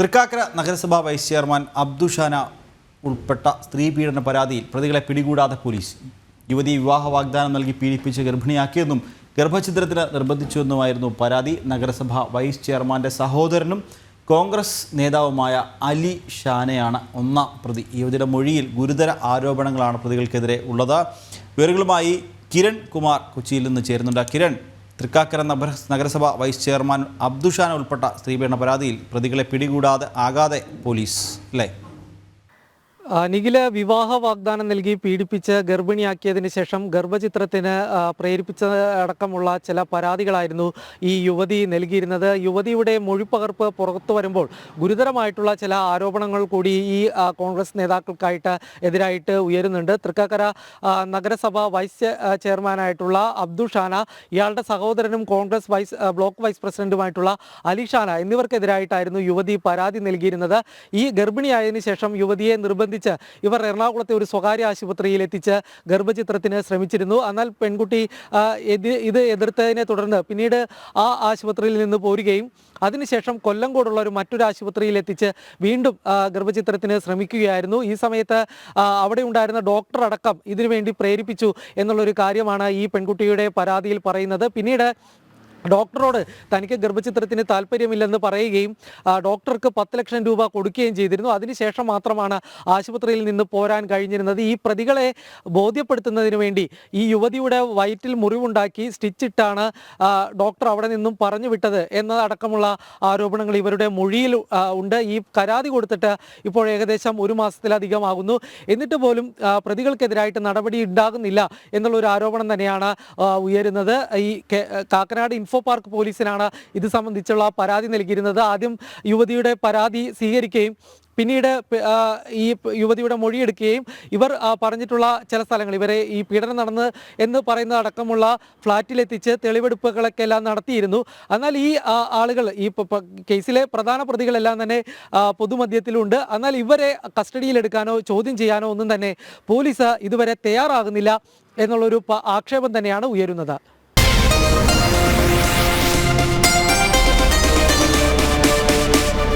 തൃക്കാക്കര നഗരസഭാ vice chairman അബ്ദുഷാന ഉൾപ്പെട്ട സ്ത്രീ പീഡന പരാതിയിൽ പ്രതികളെ പിടികൂടാതെ പോലീസ്. യുവതി വിവാഹ വാഗ്ദാനം നൽകി പീഡിപ്പിച്ച് ഗർഭിണിയാക്കിയെന്നും ഗർഭഛിദ്രത്തിന് നിർബന്ധിച്ചുവെന്നുമായിരുന്നു പരാതി. നഗരസഭാ വൈസ് ചെയർമാൻ്റെ സഹോദരനും കോൺഗ്രസ് നേതാവുമായ അലി ഷാനയാണ് ഒന്നാം പ്രതി. യുവതിയുടെ മൊഴിയിൽ ഗുരുതര ആരോപണങ്ങളാണ് പ്രതികൾക്കെതിരെ ഉള്ളത്. വിവരങ്ങളുമായി കിരൺ കുമാർ കൊച്ചിയിൽ നിന്ന് ചേരുന്നുണ്ട്. കിരൺ, തൃക്കാക്കര നഗരസഭ വൈസ് ചെയർമാൻ അബ്ദുഷാന ഉൾപ്പെട്ട സ്ത്രീപീഡന പരാതിയിൽ പ്രതികളെ പിടികൂടാതെ ആകാതെ പോലീസ്, അല്ലേ? നിഖില, വിവാഹ വാഗ്ദാനം നൽകി പീഡിപ്പിച്ച് ഗർഭിണിയാക്കിയതിന് ശേഷം ഗർഭചിത്രത്തിന് പ്രേരിപ്പിച്ച അടക്കമുള്ള ചില പരാതികളായിരുന്നു ഈ യുവതി നൽകിയിരുന്നത്. യുവതിയുടെ മൊഴിപ്പകർപ്പ് പുറത്തു വരുമ്പോൾ ഗുരുതരമായിട്ടുള്ള ചില ആരോപണങ്ങൾ കൂടി ഈ കോൺഗ്രസ് നേതാക്കൾക്കായിട്ട് എതിരായിട്ട് ഉയരുന്നുണ്ട്. തൃക്കാക്കര നഗരസഭ വൈസ് ചെയർമാനായിട്ടുള്ള അബ്ദുഷാന, ഇയാളുടെ സഹോദരനും കോൺഗ്രസ് ബ്ലോക്ക് വൈസ് പ്രസിഡന്റുമായിട്ടുള്ള അലി ഷാന എന്നിവർക്കെതിരായിട്ടായിരുന്നു യുവതി പരാതി നൽകിയിരുന്നത്. ഈ ഗർഭിണിയായതിനു ശേഷം യുവതിയെ നിർബന്ധിച്ച് ഇവർ എറണാകുളത്തെ ഒരു സ്വകാര്യ ആശുപത്രിയിൽ എത്തിച്ച് ഗർഭചിത്രത്തിന് ശ്രമിച്ചിരുന്നു. എന്നാൽ പെൺകുട്ടി ഇത് എതിർത്തതിനെ തുടർന്ന് പിന്നീട് ആ ആശുപത്രിയിൽ നിന്ന് പോരുകയും അതിനുശേഷം കൊല്ലങ്കോടുള്ള മറ്റൊരു ആശുപത്രിയിൽ എത്തിച്ച് വീണ്ടും ഗർഭചിത്രത്തിന് ശ്രമിക്കുകയായിരുന്നു. ഈ സമയത്ത് അവിടെ ഉണ്ടായിരുന്ന ഡോക്ടർ അടക്കം ഇതിനുവേണ്ടി പ്രേരിപ്പിച്ചു എന്നുള്ളൊരു കാര്യമാണ് ഈ പെൺകുട്ടിയുടെ പരാതിയിൽ പറയുന്നത്. പിന്നീട് ഡോക്ടറോട് തനിക്ക് ഗർഭചിത്രത്തിന് താല്പര്യമില്ലെന്ന് പറയുകയും ഡോക്ടർക്ക് 10 ലക്ഷം രൂപ കൊടുക്കുകയും ചെയ്തിരുന്നു. അതിനുശേഷം മാത്രമാണ് ആശുപത്രിയിൽ നിന്ന് പോരാൻ കഴിഞ്ഞിരുന്നത്. ഈ പ്രതികളെ ബോധ്യപ്പെടുത്തുന്നതിന് വേണ്ടി ഈ യുവതിയുടെ വയറ്റിൽ മുറിവുണ്ടാക്കി സ്റ്റിച്ചിട്ടാണ് ഡോക്ടർ അവിടെ നിന്നും പറഞ്ഞു വിട്ടത് എന്നതടക്കമുള്ള ആരോപണങ്ങൾ ഇവരുടെ മൊഴിയിൽ ഉണ്ട്. ഈ പരാതി കൊടുത്തിട്ട് ഇപ്പോൾ ഏകദേശം 1 മാസത്തിലധികമാകുന്നു. എന്നിട്ട് പോലും പ്രതികൾക്കെതിരായിട്ട് നടപടി ഉണ്ടാകുന്നില്ല എന്നുള്ളൊരു ആരോപണം തന്നെയാണ് ഉയരുന്നത്. ഈ കാക്കനാട് ഇൻഫോ പാർക്ക് പോലീസിനാണ് ഇത് സംബന്ധിച്ചുള്ള പരാതി നൽകിയിരുന്നത്. ആദ്യം യുവതിയുടെ പരാതി സ്വീകരിക്കുകയും പിന്നീട് ഈ യുവതിയുടെ മൊഴിയെടുക്കുകയും ഇവർ പറഞ്ഞിട്ടുള്ള ചില സ്ഥലങ്ങൾ, ഇവരെ ഈ പീഡനം നടന്ന് എന്ന് പറയുന്ന അടക്കമുള്ള ഫ്ലാറ്റിലെത്തിച്ച് തെളിവെടുപ്പുകളൊക്കെ എല്ലാം നടത്തിയിരുന്നു. എന്നാൽ ഈ ആളുകൾ, ഈ കേസിലെ പ്രധാന പ്രതികളെല്ലാം തന്നെ പൊതുമധ്യത്തിലുണ്ട്. എന്നാൽ ഇവരെ കസ്റ്റഡിയിലെടുക്കാനോ ചോദ്യം ചെയ്യാനോ ഒന്നും തന്നെ പോലീസ് ഇതുവരെ തയ്യാറാകുന്നില്ല എന്നുള്ളൊരു ആക്ഷേപം തന്നെയാണ് ഉയരുന്നത്.